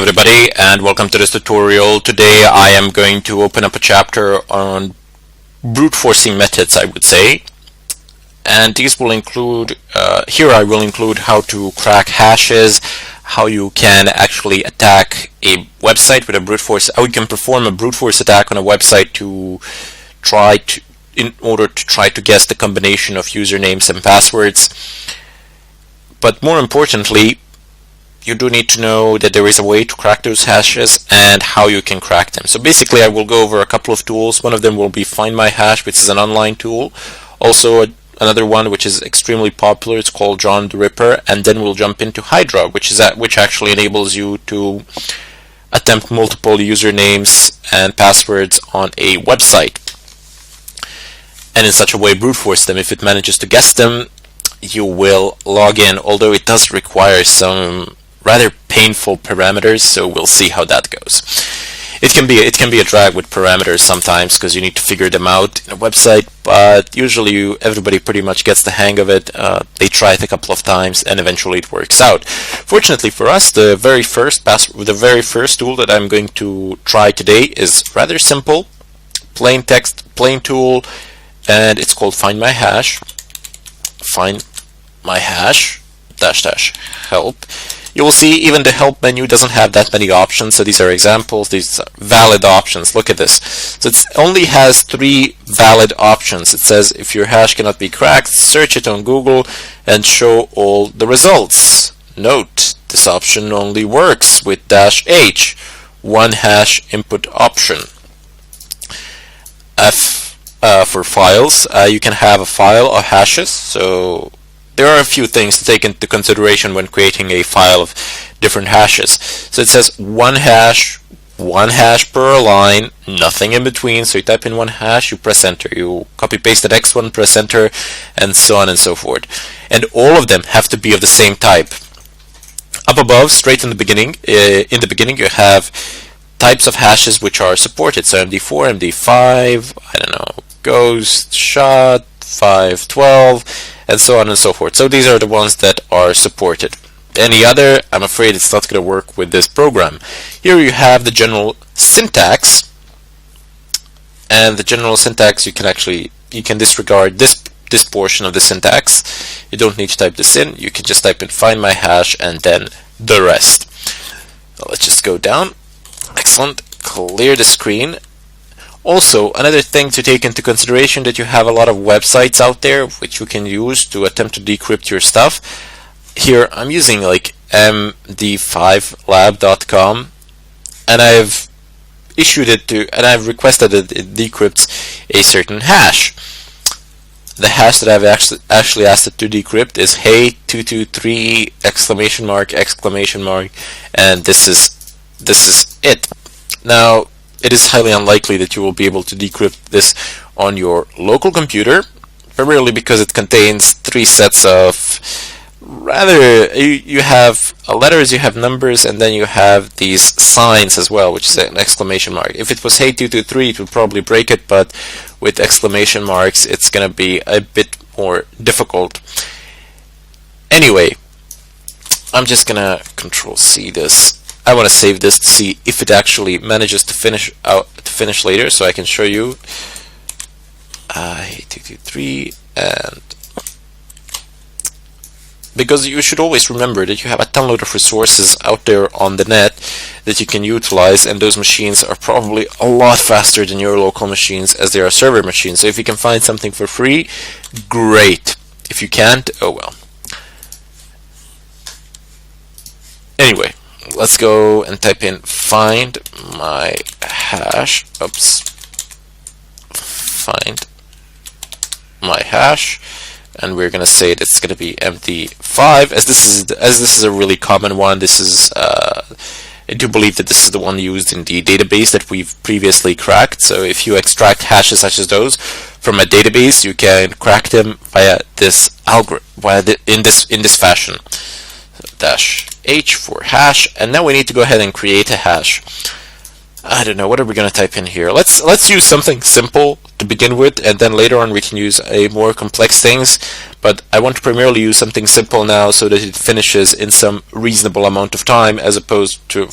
everybody, and welcome to this tutorial. Today I am going to open up a chapter on brute forcing methods, I would say. And these will include, here I will include how to crack hashes, how you can actually attack a website with a brute force, how you can perform a brute force attack on a website in order to try to guess the combination of usernames and passwords. But more importantly, you do need to know that there is a way to crack those hashes and how you can crack them. So basically I will go over a couple of tools. One of them will be Find My Hash, which is an online tool. Also another one which is extremely popular, it's called John the Ripper, and then we'll jump into Hydra, which actually enables you to attempt multiple usernames and passwords on a website. And in such a way brute force them. If it manages to guess them, you will log in, although it does require some rather painful parameters, so we'll see how that goes. It can be a drag with parameters sometimes because you need to figure them out in a website, but usually everybody pretty much gets the hang of it. They try it a couple of times and eventually it works out. Fortunately for us, the very first tool that I'm going to try today is rather simple, plain text, plain tool, and it's called Find My Hash. Find My Hash -- help. You will see even the help menu doesn't have that many options, so these are examples, these are valid options. Look at this. So it only has 3 valid options. It says if your hash cannot be cracked, search it on Google and show all the results. Note, this option only works with -h, one hash input option. For files, you can have a file of hashes, so there are a few things to take into consideration when creating a file of different hashes. So it says one hash per line, nothing in between. So you type in one hash, you press enter, you copy paste the next one, press enter, and so on and so forth. And all of them have to be of the same type. Up above, straight in the beginning, you have types of hashes which are supported. So MD4, MD5, I don't know, Ghost, Shot, 512, and so on and so forth. So these are the ones that are supported. Any other, I'm afraid it's not going to work with this program. Here you have the general syntax, and the general syntax you can disregard this portion of the syntax. You don't need to type this in. You can just type in Find My Hash and then the rest. Let's just go down. Excellent. Clear the screen. Also, another thing to take into consideration, that you have a lot of websites out there which you can use to attempt to decrypt your stuff. Here I'm using like md5lab.com, and I've I've requested that it decrypts a certain hash. The hash that I've actually asked it to decrypt is hey223 ! And this is it. Now, it is highly unlikely that you will be able to decrypt this on your local computer, primarily because it contains 3 sets of you have letters, you have numbers, and then you have these signs as well, which is an exclamation mark. If it was hey223, it would probably break it, but with exclamation marks, it's going to be a bit more difficult. Anyway, I'm just going to Control-C this. I want to save this to see if it actually manages to finish later, so I can show you. 223, and because you should always remember that you have a ton of resources out there on the net that you can utilize, and those machines are probably a lot faster than your local machines, as they are server machines. So if you can find something for free, great. If you can't, oh well. Anyway, let's go and type in Find My Hash. Find My Hash, and we're gonna say that it's gonna be MD5, as this is a really common one. This is I do believe that this is the one used in the database that we've previously cracked. So if you extract hashes such as those from a database, you can crack them via this algorithm, in this fashion. So -h for hash, and now we need to go ahead and create a hash. I don't know, what are we going to type in here? Let's use something simple to begin with, and then later on we can use a more complex things. But I want to primarily use something simple now so that it finishes in some reasonable amount of time, as opposed to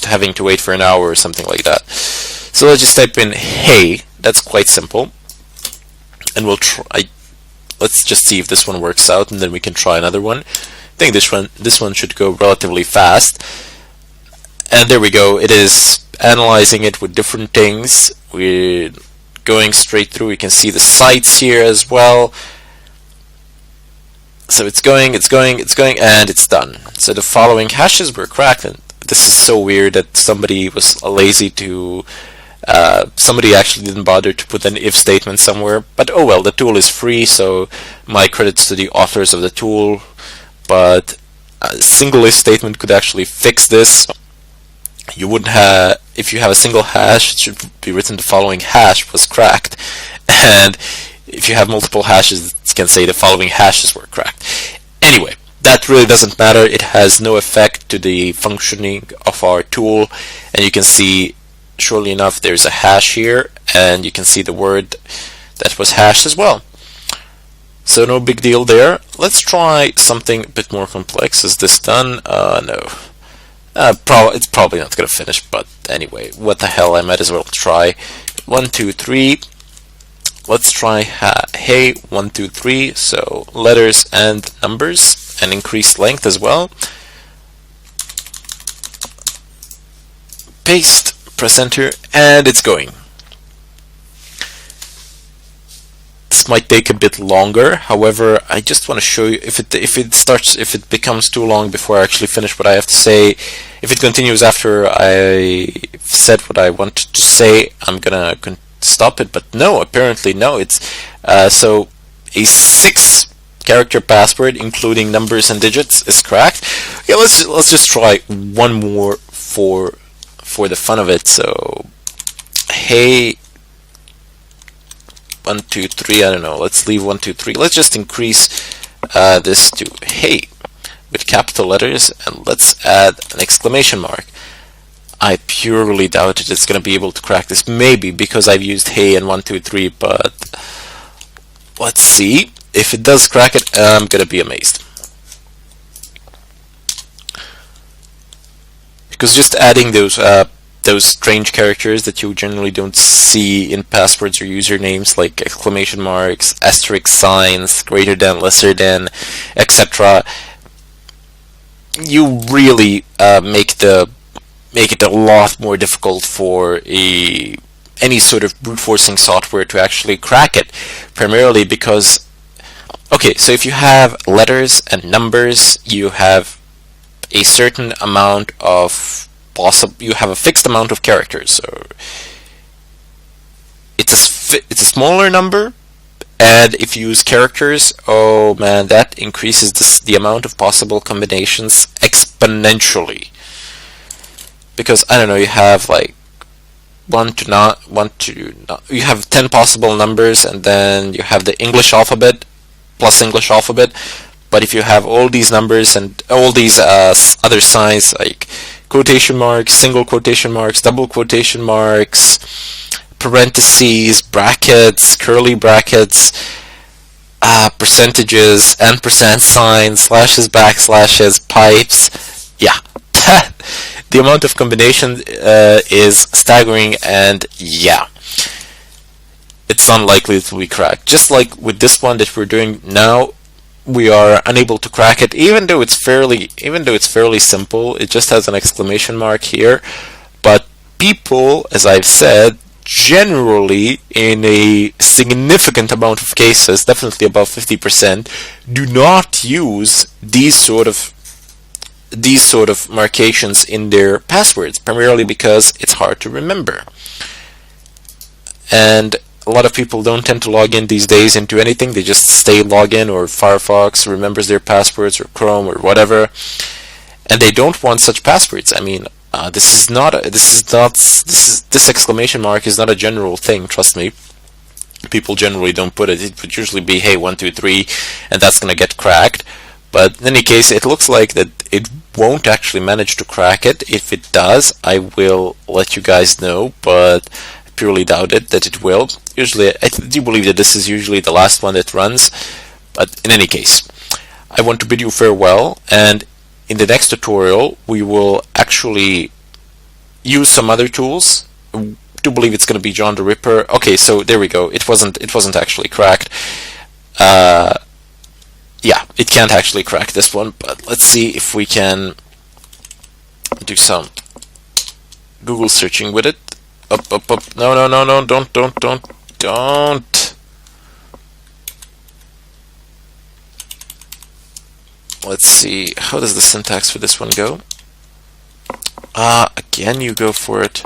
having to wait for an hour or something like that. So let's just type in hey. That's quite simple, and we'll try. Let's just see if this one works out, and then we can try another one. I think this one should go relatively fast. And there we go. It is analyzing it with different things. We're going straight through. You can see the sites here as well. So it's going, and it's done. So the following hashes were cracked. And this is so weird that somebody was lazy to. Somebody actually didn't bother to put an if statement somewhere. But oh well, the tool is free, so my credits to the authors of the tool. But a single if statement could actually fix this. You wouldn't have, if you have a single hash, it should be written the following hash was cracked, and if you have multiple hashes, it can say the following hashes were cracked. Anyway, that really doesn't matter. It has no effect to the functioning of our tool, and you can see, surely enough, there's a hash here, and you can see the word that was hashed as well. So no big deal there. Let's try something a bit more complex. Is this done? No. It's probably not going to finish, but anyway, what the hell, I might as well try. 1, 2, 3. Let's try hey, 1, 2, 3. So letters and numbers, and increased length as well. Paste, press enter, and it's going. This might take a bit longer. However, I just want to show you if it becomes too long before I actually finish what I have to say. If it continues after I said what I wanted to say, I'm gonna stop it. But no, apparently no. It's so a 6-character password, including numbers and digits, is cracked. Yeah, let's just try one more for the fun of it. So hey. 1, 2, 3, I don't know, let's leave 1, 2, 3. Let's just increase this to hey with capital letters, and let's add an exclamation mark. I purely doubt it's going to be able to crack this, maybe because I've used hey and 1, 2, 3, but let's see. If it does crack it, I'm going to be amazed. Because just adding those strange characters that you generally don't see in passwords or usernames, like exclamation marks, asterisk signs, greater than, lesser than, etc. You really make it a lot more difficult for any sort of brute forcing software to actually crack it. Primarily because, okay, so if you have letters and numbers, you have a certain amount of you have a fixed amount of characters, so it's a smaller number, and if you use characters, oh man, that increases the amount of possible combinations exponentially. Because I don't know, you have like you have 10 possible numbers, and then you have the English alphabet plus English alphabet. But if you have all these numbers and all these other signs like quotation marks, single quotation marks, double quotation marks, parentheses, brackets, curly brackets, percentages, ampersand signs, slashes, backslashes, pipes, yeah. The amount of combination is staggering, and yeah, it's unlikely to be cracked. Just like with this one that we're doing now, we are unable to crack it, even though it's fairly simple. It just has an exclamation mark here. But people, as I've said, generally, in a significant amount of cases, definitely above 50%, do not use these sort of markations in their passwords, primarily because it's hard to remember. And a lot of people don't tend to log in these days into anything. They just stay logged in, or Firefox remembers their passwords, or Chrome, or whatever, and they don't want such passwords. I mean, this exclamation mark is not a general thing. Trust me. People generally don't put it. It would usually be hey 1, 2, 3, and that's gonna get cracked. But in any case, it looks like that it won't actually manage to crack it. If it does, I will let you guys know, but I purely doubt it that it will. Usually, I do believe that this is usually the last one that runs, but in any case, I want to bid you farewell, and in the next tutorial we will actually use some other tools. I do believe it's going to be John the Ripper. Okay, so there we go. It wasn't actually cracked. Yeah, it can't actually crack this one, but let's see if we can do some Google searching with it. Up. No, don't. Let's see, how does the syntax for this one go? Again, you go for it.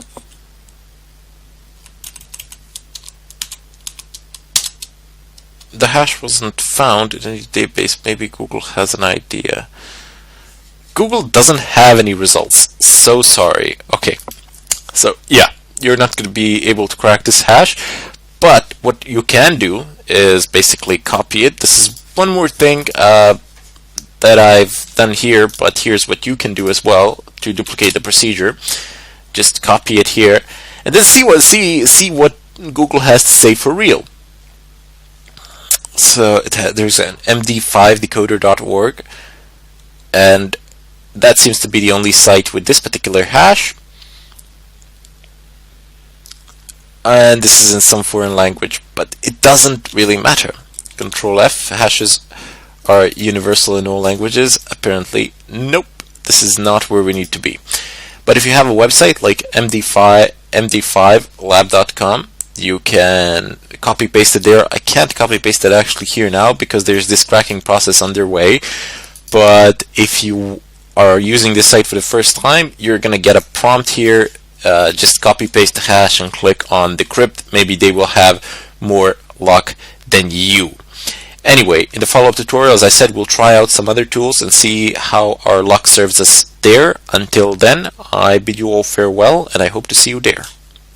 The hash wasn't found in any database. Maybe Google has an idea. Google doesn't have any results. So sorry. Okay. So yeah, you're not going to be able to crack this hash. But what you can do is basically copy it. This is one more thing that I've done here, but here's what you can do as well to duplicate the procedure. Just copy it here, and then see what Google has to say for real. So there's an md5decoder.org, and that seems to be the only site with this particular hash. And this is in some foreign language, but it doesn't really matter. Control F, hashes are universal in all languages. Apparently, nope, this is not where we need to be. But if you have a website like md5lab.com, you can copy paste it there. I can't copy paste it actually here now because there's this cracking process underway. But if you are using this site for the first time, you're gonna get a prompt here. Just copy paste the hash and click on decrypt. Maybe they will have more luck than you. Anyway, in the follow-up tutorial, as I said, we'll try out some other tools and see how our luck serves us there. Until then, I bid you all farewell, and I hope to see you there.